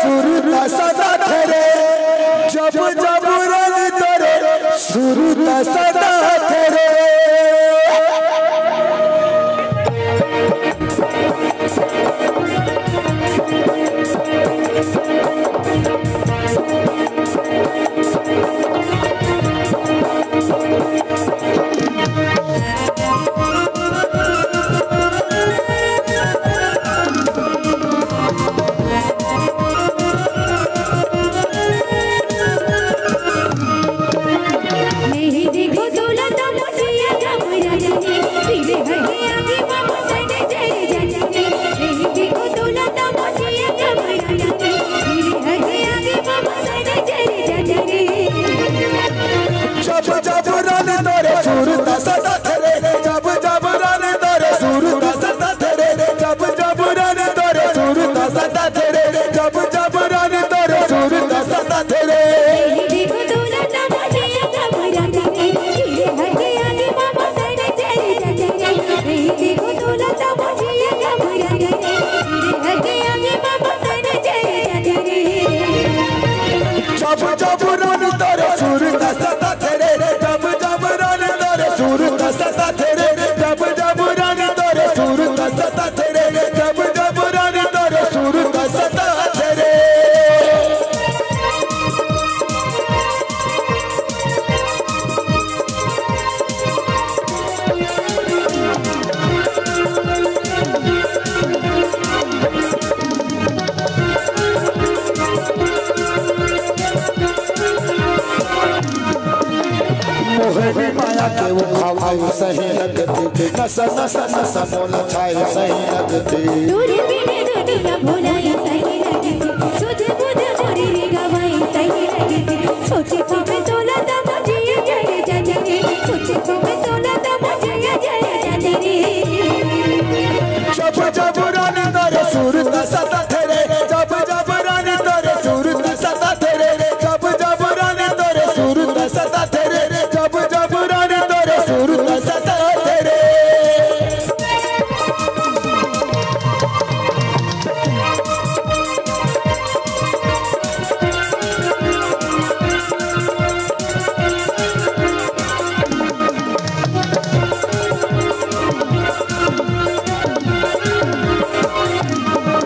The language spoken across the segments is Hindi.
सुरता सदा तेरे जब जब रानी तोरे सुरता सदा तेरे सही लगती नसा नसा नसा मोला छाए सही लगती दूरी बिने दुनिया भुलाई सही लगती सोचे बुझे मोरी रे गवाई सही लगती सोचे को मैं तोला दा मुझे जय जय रे सोचे को मैं तोला दा मुझे जय जय रे जब जब रानी तोरे सुरता सदा तेरे जब जब रानी तोरे सुरता सदा तेरे जब जब रानी तोरे सुरता सदा तेरे जब जब रानी तोरे सुरता सदा तेरे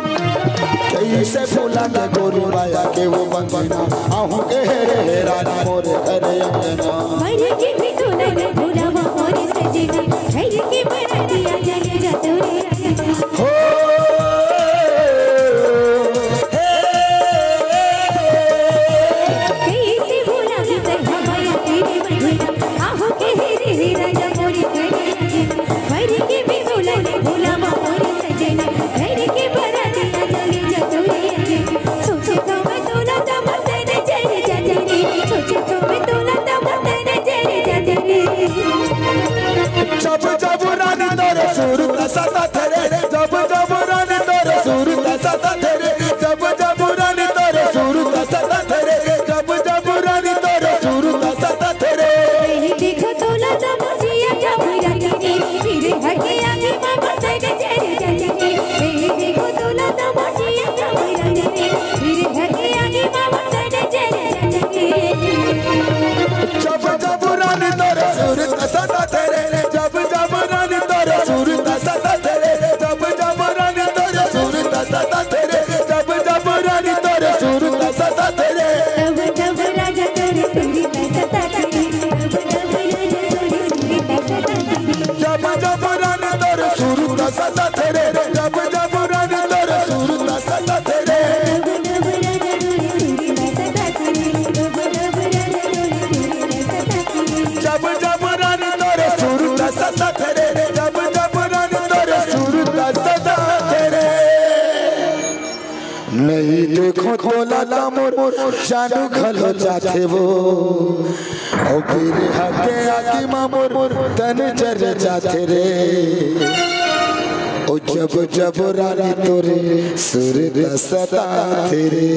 कैसे भूला मैं गोरी माया के वो बंगना आहू के रे रानी मोरे करे अंगना मरे की भी तो नहीं भूला वो मोरे सजना खैर की बरातिया जय जय तोरे हो कैसे भूला मैं हमाया तेरे बंधना आहू के रे राजा मोरे करे अंगना मरे की भी भूला नहीं भूला वो मोरे सजना खैर की बरातिया जय जय तोरे सोचे तो मैं तोला दा मुझे जय जय रे सोचे तो मैं तोला दा मुझे जय जय रे जब जब रानी तोरे सुरता सदा तेरे जब जब रानी तोरे सुरता सदा तेरे जब जब रानी तोरे सुरता सदा तेरे जब जब रानी तोरे सुरता सदा तेरे देखो तोला दा मुझे क्या बुरा तेरे फिर हटे आगे मामा तेरे जय जय रे देखो तोला दा मुझे क्या बुरा तेरे फिर हटे आगे मामा तेरे जय जय जब जब रानी तोरे सुरता सदा तेरे जब जब रानी तोरे सुरता सदा तेरे जब जब रानी तोरे सुरता सदा तेरे जब जब रानी तोरे सुरता सदा तेरे तब तब राजा तोरे सुरता सदा तेरे तब तब राजा तोरे सुरता सदा तेरे जब जब रानी तोरे सुरता सदा तेरे जब जब रानी तोरे सुरता सदा तेरे तब तब राजा तोरे सुरता सदा तेरे तब तब राजा तोरे सुरता सदा तेरे जब जब रानी तोरे सुरता सदा तेरे जब जब रानी तोरे सुरता सदा तेरे नहीं देखो तो लाला मोर जानू खलो जाते वो और फिर हके आकी मामोर तन जर जाते रे ओ जब जब रानी तोरे सुरता सदा तेरे।